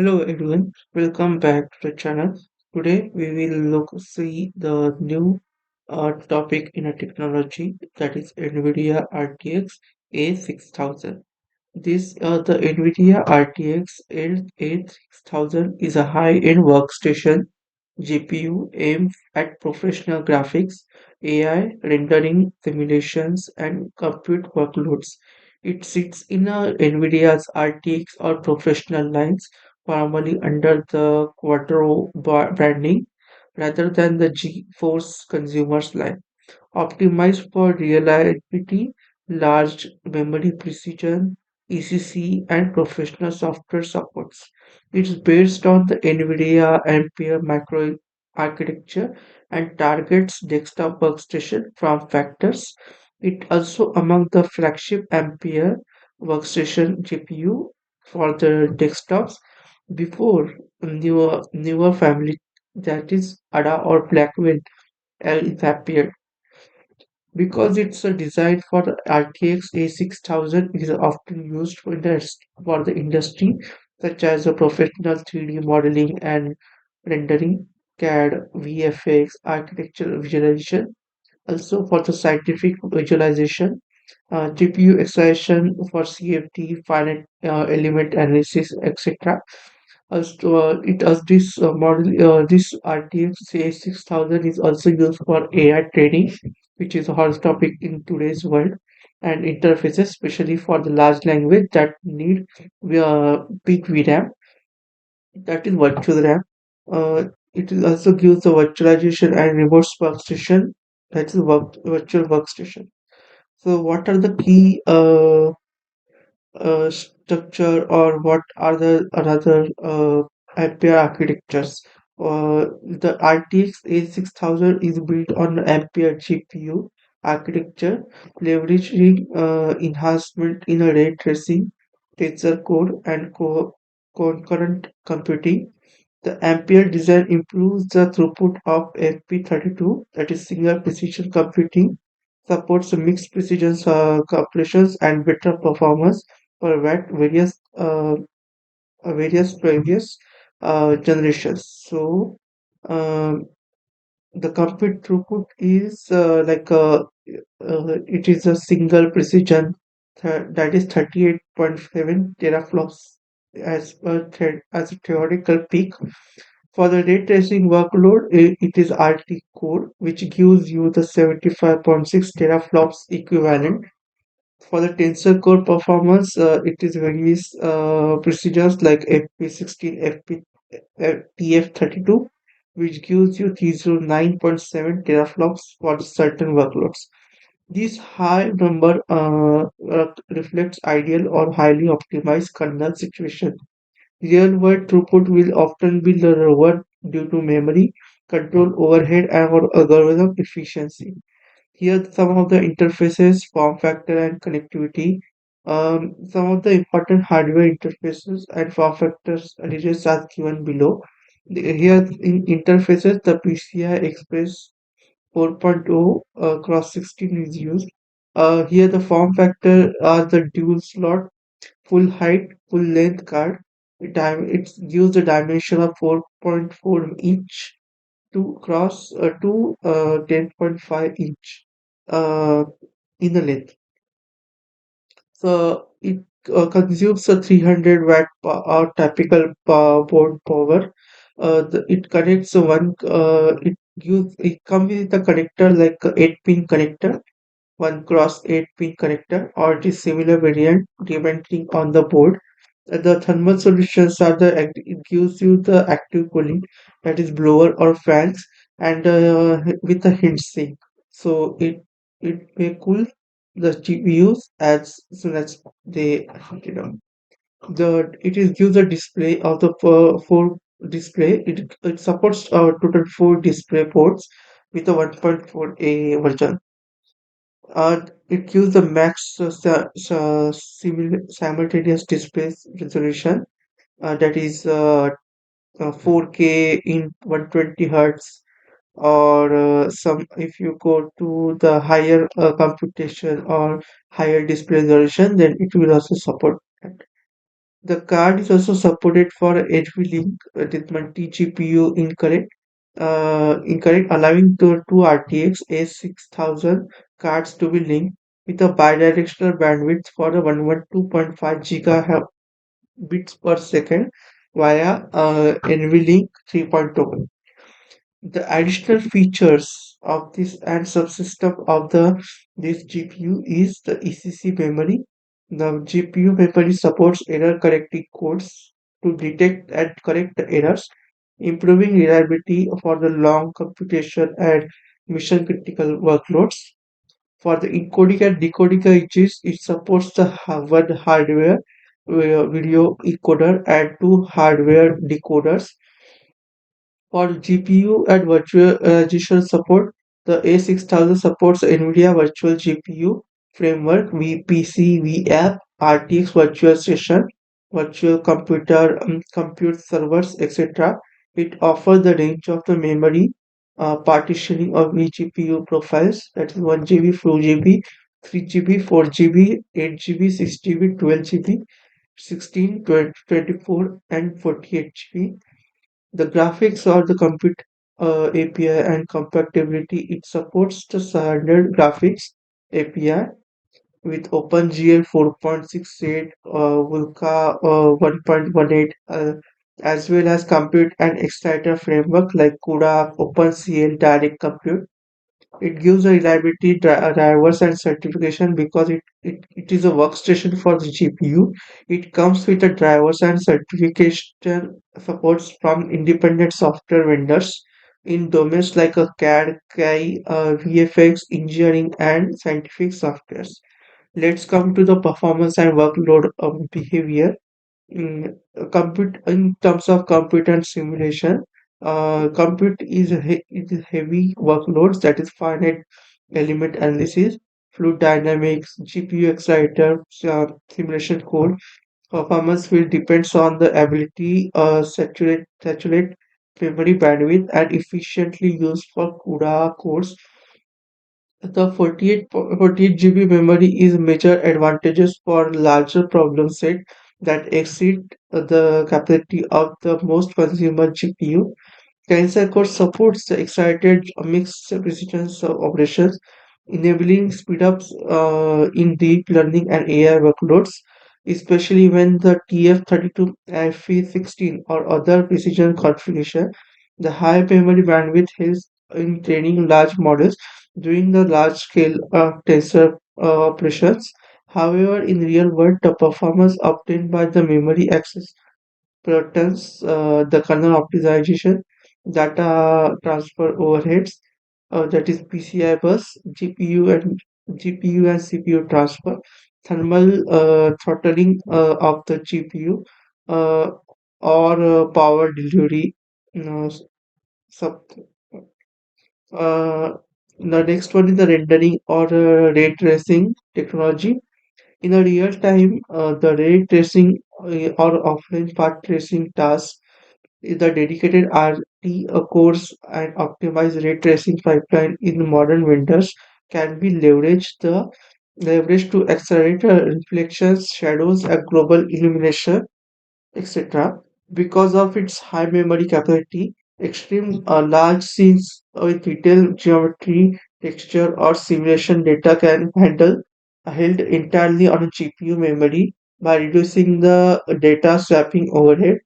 Hello everyone, welcome back to the channel. Today we will look see the new topic in a technology that is Nvidia RTX A6000. The Nvidia RTX A6000 is a high-end workstation GPU aimed at professional graphics, AI, rendering, simulations, and compute workloads. It sits in a NVIDIA's RTX or professional lines, formerly under the Quattro branding, rather than the GeForce consumers line. Optimized for reliability, large memory precision, ECC, and professional software supports. It's based on the NVIDIA Ampere micro architecture and targets desktop workstation form factors. It also among the flagship Ampere workstation GPU for the desktops before newer family that is Ada or Blackwell L is appeared. Because it's a design for the RTX A6000 is often used for the industry, such as a professional 3D modeling and rendering, CAD, VFX, architectural visualization, also for the scientific visualization, GPU extraction for CFD, finite element analysis, etc. Also, it has this this RTX A6000 is also used for AI training, which is a hot topic in today's world, and interfaces, especially for the large language that need big VRAM, that is virtual RAM. It is also gives the virtualization and remote workstation, that is virtual workstation. So, what are the key structure or what are the another Ampere architectures. The RTX A6000 is built on Ampere GPU architecture, leveraging enhancement in a ray tracing, tensor code, and concurrent computing. The Ampere design improves the throughput of FP32, that is single precision computing, supports mixed precision calculations and better performance for various previous generations. So um, the compute throughput is it is a single precision that is 38.7 teraflops as a theoretical peak. For the ray tracing workload, it is RT core, which gives you the 75.6 teraflops equivalent. For the tensor core performance, it is various procedures like FP16, TF32, which gives you 309.7 teraflops for certain workloads. This high number reflects ideal or highly optimized kernel situation. Real-world throughput will often be lower due to memory control overhead and or algorithm efficiency. Here, some of the interfaces, form factor, and connectivity. Some of the important hardware interfaces and form factors details are given below. Here, in interfaces, the PCI Express 4.0 cross 16 is used. Here, the form factor are the dual slot, full height, full length card. It gives the dimension of 4.4 inch to cross to 10.5 inch uh, in the length. So it consumes a 300 watt typical board power. It connects it comes with a connector like a 8-pin connector, one cross 8-pin connector, or it is similar variant depending on the board. The thermal solutions are it gives you the active cooling, that is blower or fans, and with a heat sink. So it may cool the GPUs as soon as they you know it is gives a display of the four display. It supports total four display ports with a 1.4A version. It gives the max simultaneous display resolution, that is 4K in 120 hertz, or some if you go to the higher computation or higher display resolution, then it will also support that. The card is also supported for NVLink, that is multi-GPU interconnect, allowing the two RTX A6000 cards to be linked with a bidirectional bandwidth for the 112.5 GHz bits per second via NVLink 3.0. The additional features of this and subsystem of the this GPU is the ECC memory. The GPU memory supports error correcting codes to detect and correct the errors, improving reliability for the long computation and mission critical workloads. For the encoding and decoding edges, it supports the one hardware video encoder and two hardware decoders. For GPU and virtualization support, the A6000 supports Nvidia Virtual GPU Framework, VPC, VApp, RTX Virtual Station, Virtual Computer, Compute Servers, etc. It offers the range of the memory partitioning of eGPU profiles, that is 1 GB, 4 GB, 3 GB, 4 GB, 8 GB, 6 GB, 12 GB, 16, 20, 24, and 48 GB. The graphics or the compute API and compatibility, it supports the standard graphics API with OpenGL 4.68, Vulkan 1.18, as well as compute and exciter framework like CUDA, OpenCL, Direct Compute. It gives a reliability drivers and certification because it is a workstation for the GPU. It comes with the drivers and certification supports from independent software vendors in domains like a CAD, CAI, VFX, engineering, and scientific softwares. Let's come to the performance and workload behavior. Compute in terms of compute and simulation, compute it is heavy workloads, that is finite element analysis, fluid dynamics, GPU accelerator, simulation code. Performance will depends on the ability saturate memory bandwidth and efficiently used for CUDA cores. The 48 GB memory is major advantages for larger problem set that exceed the capacity of the most consumer GPU. Tensor Core supports the excited mixed precision operations, enabling speedups in deep learning and AI workloads, especially when the TF32, FE16, or other precision configuration. The high memory bandwidth helps in training large models during the large scale tensor operations. However, in real world, the performance obtained by the memory access patterns, the kernel optimization, data transfer overheads, that is PCI bus, GPU and CPU transfer, thermal throttling of the GPU, uh, or power delivery. Uh, sub, uh, the next one is the rendering or ray tracing technology. In a real time, the ray tracing or offline path tracing tasks, the dedicated RT cores and optimized ray tracing pipeline in modern vendors can be leveraged to accelerate reflections, shadows, and global illumination, etc. Because of its high memory capacity, extreme large scenes with detailed geometry, texture, or simulation data can handle held entirely on a GPU memory by reducing the data swapping overhead.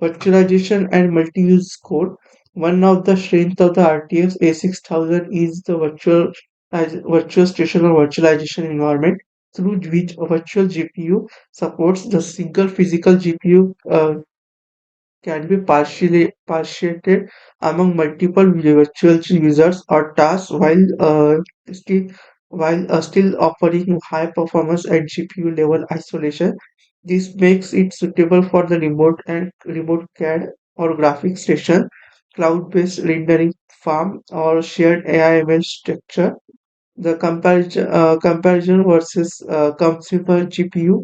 Virtualization and multi-use code. One of the strengths of the RTX A6000 is the virtual station or virtualization environment through which a virtual GPU supports the single physical GPU can be partiated among multiple virtual users or tasks still still offering high performance at GPU level isolation. This makes it suitable for the remote CAD or graphics station, cloud-based rendering farm, or shared AI/ML structure. The comparison versus consumer GPU,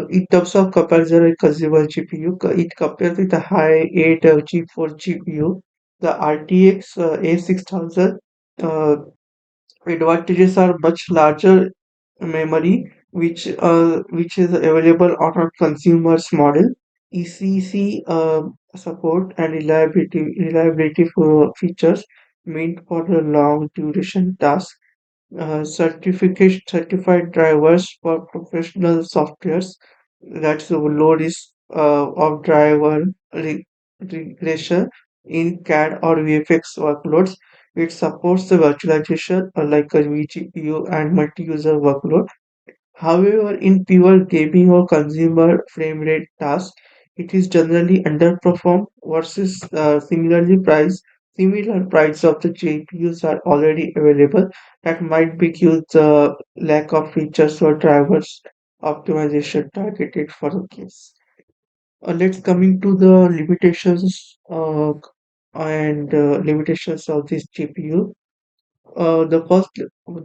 in terms of comparison with consumer GPU, it compares with the high 8 G4 GPU. The RTX A6000 uh, advantages are much larger memory, which is available on a consumer's model. ECC support and reliability for features meant for the long duration tasks. Certified drivers for professional softwares. That's the low risk of driver regression in CAD or VFX workloads. It supports the virtualization like a vGPU and multi-user workload. However, in pure gaming or consumer frame rate tasks, it is generally underperformed versus similar price of the GPUs are already available. That might be due to the lack of features or drivers optimization targeted for the case. Let's coming to the limitations and limitations of this GPU. The first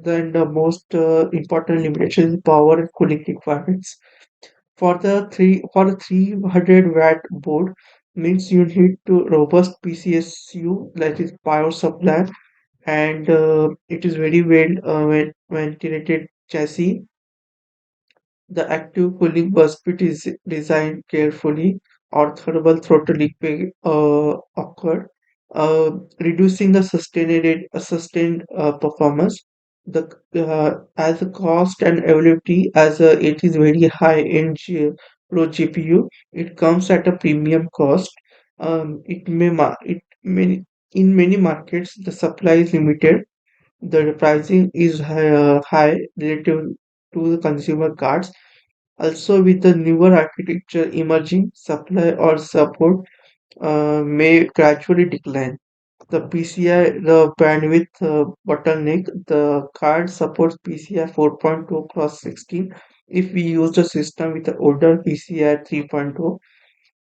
then the most important limitation is power and cooling requirements. For the 300-watt board means you need to robust PCSU that is power supply, and it is very ventilated chassis. The active cooling basket is designed carefully, or thermal throttling may occur, reducing the sustained performance. The as a cost and availability, as it is very high in pro GPU, it comes at a premium cost. It may in many markets the supply is limited, the pricing is high relative to the consumer cards. Also, with the newer architecture emerging, supply or support may gradually decline. The PCI, the bandwidth bottleneck, the card supports PCI 4.2 cross 16. If we use the system with the older PCI 3.0,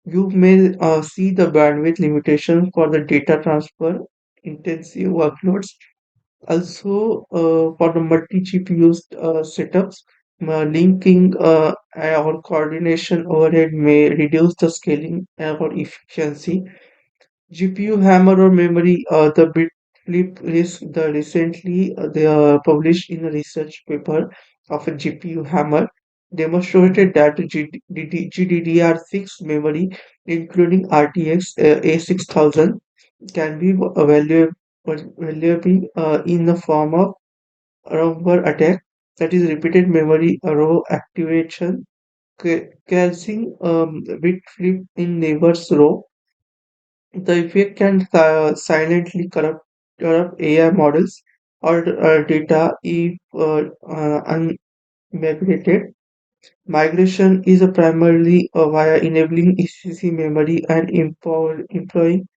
you may see the bandwidth limitation for the data transfer intensive workloads. Also, for the multi-GPU setups, linking or coordination overhead may reduce the scaling or efficiency. GPU hammer or memory, the bit flip risk, the recently they are published in a research paper of a GPU hammer demonstrated that GDDR6 memory, including RTX A6000, can be valuable in the form of rover attack, that is repeated memory row activation, causing bit flip in neighbor's row. The effect can silently corrupt AI models or data if unmigrated. Migration is a primarily via enabling ECC memory and employing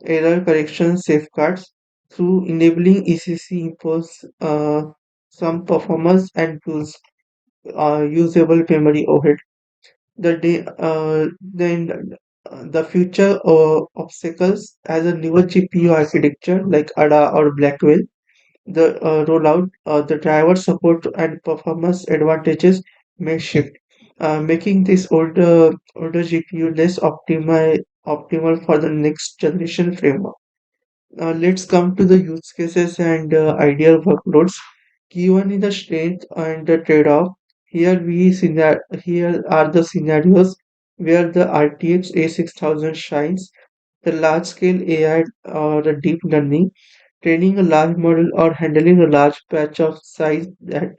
error correction safeguards. Through enabling ECC impose some performance and tools usable memory overhead. The future obstacles as a newer GPU architecture like ADA or Blackwell, the rollout, the driver support and performance advantages may shift, making this older GPU less optimal for the next generation framework. Let's come to the use cases and ideal workloads. Given the strength and the trade-off, here are the scenarios where the RTX A6000 shines. The large-scale AI or the deep learning, training a large model or handling a large batch of size that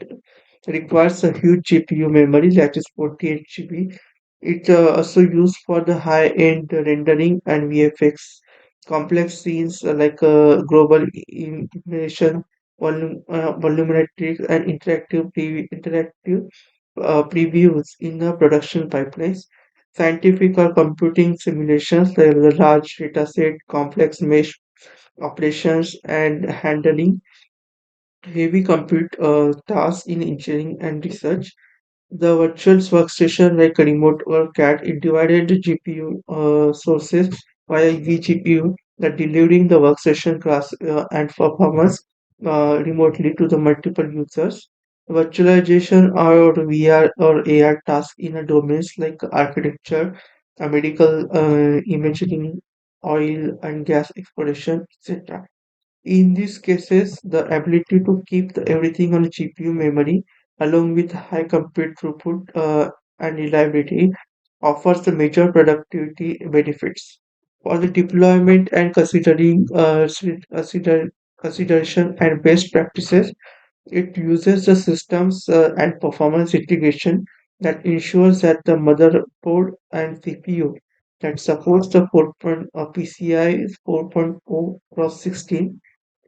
requires a huge GPU memory that is 48 GB. It also used for the high-end rendering and VFX, complex scenes like global illumination, volumetric and interactive previews in the production pipelines. Scientific or computing simulations like the large dataset, complex mesh operations, and handling heavy compute tasks in engineering and research. The virtual workstation like a remote or CAD, it divided the GPU sources via vGPU that delivering the workstation class and performance remotely to the multiple users. Virtualization or VR or AR tasks in a domains like architecture, medical imaging, oil and gas exploration, etc. In these cases, the ability to keep everything on GPU memory along with high compute throughput and reliability, offers the major productivity benefits. For the deployment and consideration and best practices, it uses the systems and performance integration that ensures that the motherboard and CPU that supports the 4.0 PCI 4.0 cross 16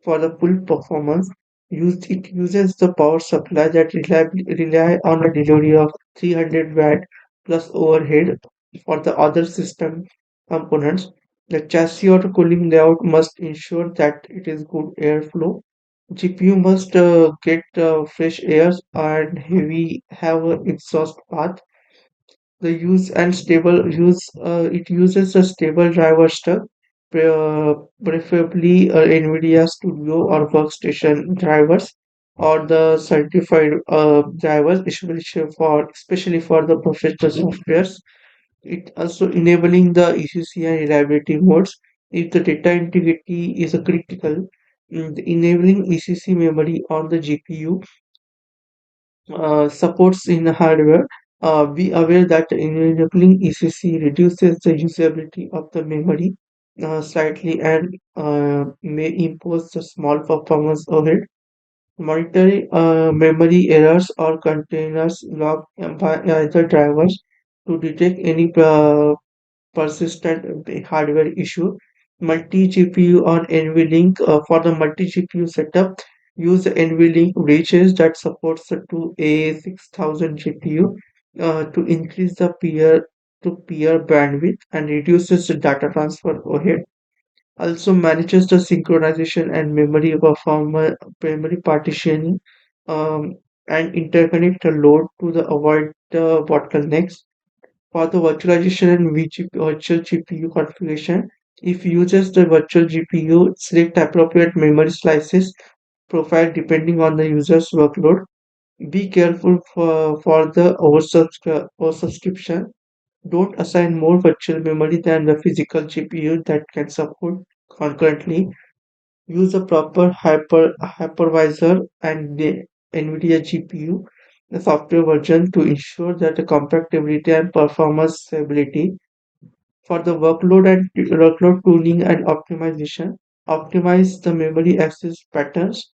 for the full performance. It uses the power supply that rely on a delivery of 300 watt plus overhead for the other system components. The chassis or cooling layout must ensure that it is good airflow. GPU must get fresh air and heavy have a exhaust path. The use and stable use it uses a stable driver stack, preferably Nvidia Studio or workstation drivers or the certified drivers, especially for the professional softwares. It also enabling the ECC and reliability modes. If the data integrity is a critical, the enabling ECC memory on the GPU supports in the hardware. Be aware that enabling ECC reduces the usability of the memory slightly and may impose a small performance overhead. Monitoring memory errors or containers logged by either drivers to detect any persistent hardware issue. Multi-GPU on NVLink for the multi-GPU setup, use the NVLink bridges that supports the two A6000 GPU to increase the peer-to-peer bandwidth and reduces the data transfer overhead. Also manages the synchronization and memory partitioning um, and interconnect the load to the avoid the bottlenecks for the virtualization and virtual GPU configuration. If uses the virtual GPU, select appropriate memory slices profile depending on the user's workload. Be careful for the oversubscription. Don't assign more virtual memory than the physical GPU that can support concurrently. Use a proper hypervisor and the NVIDIA GPU, the software version to ensure that the compatibility and performance stability for the workload tuning and optimization. Optimize the memory access patterns,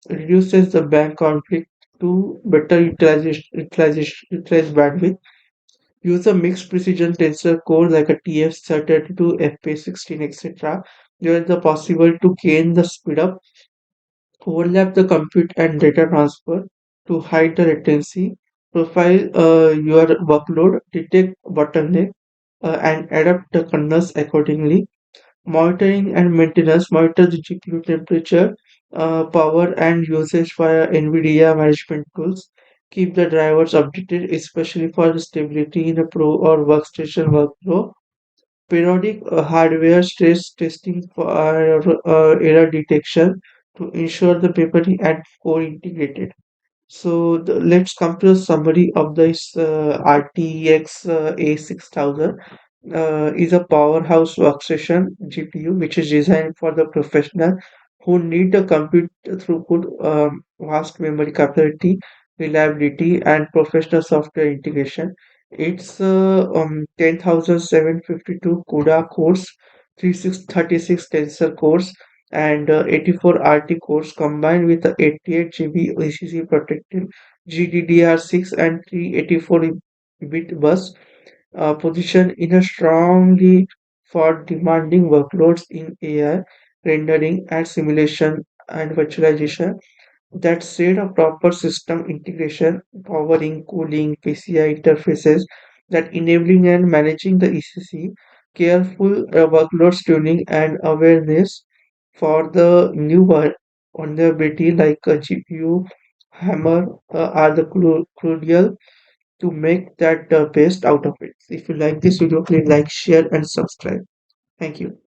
reduces the bank conflict to better utilize bandwidth. Use a mixed precision tensor core like a TF32, FP16, etc. Where the possible to gain the speed up, overlap the compute and data transfer to hide the latency, profile your workload, detect bottleneck, and adapt the kernels accordingly. Monitoring and maintenance, monitor the GPU temperature, power, and usage via NVIDIA management tools. Keep the drivers updated, especially for the stability in a pro or workstation workflow. Periodic hardware stress testing for error detection to ensure the memory and core integrated. So let's come to a summary of this RTX A6000 is a powerhouse workstation GPU which is designed for the professional who need a compute throughput, vast memory capacity, reliability, and professional software integration. It's 10,752 CUDA cores, 3636 tensor cores, and 84 RT cores combined with the 88 GB ECC protected GDDR6 and 384-bit bus position in a strongly for demanding workloads in AI, rendering and simulation and virtualization. That said, a proper system integration, powering, cooling, PCI interfaces, that enabling and managing the ECC, careful workloads tuning and awareness for the new vulnerability like a GPU hammer are the crucial to make that best out of it. If you like this video, please like, share, and subscribe. Thank you.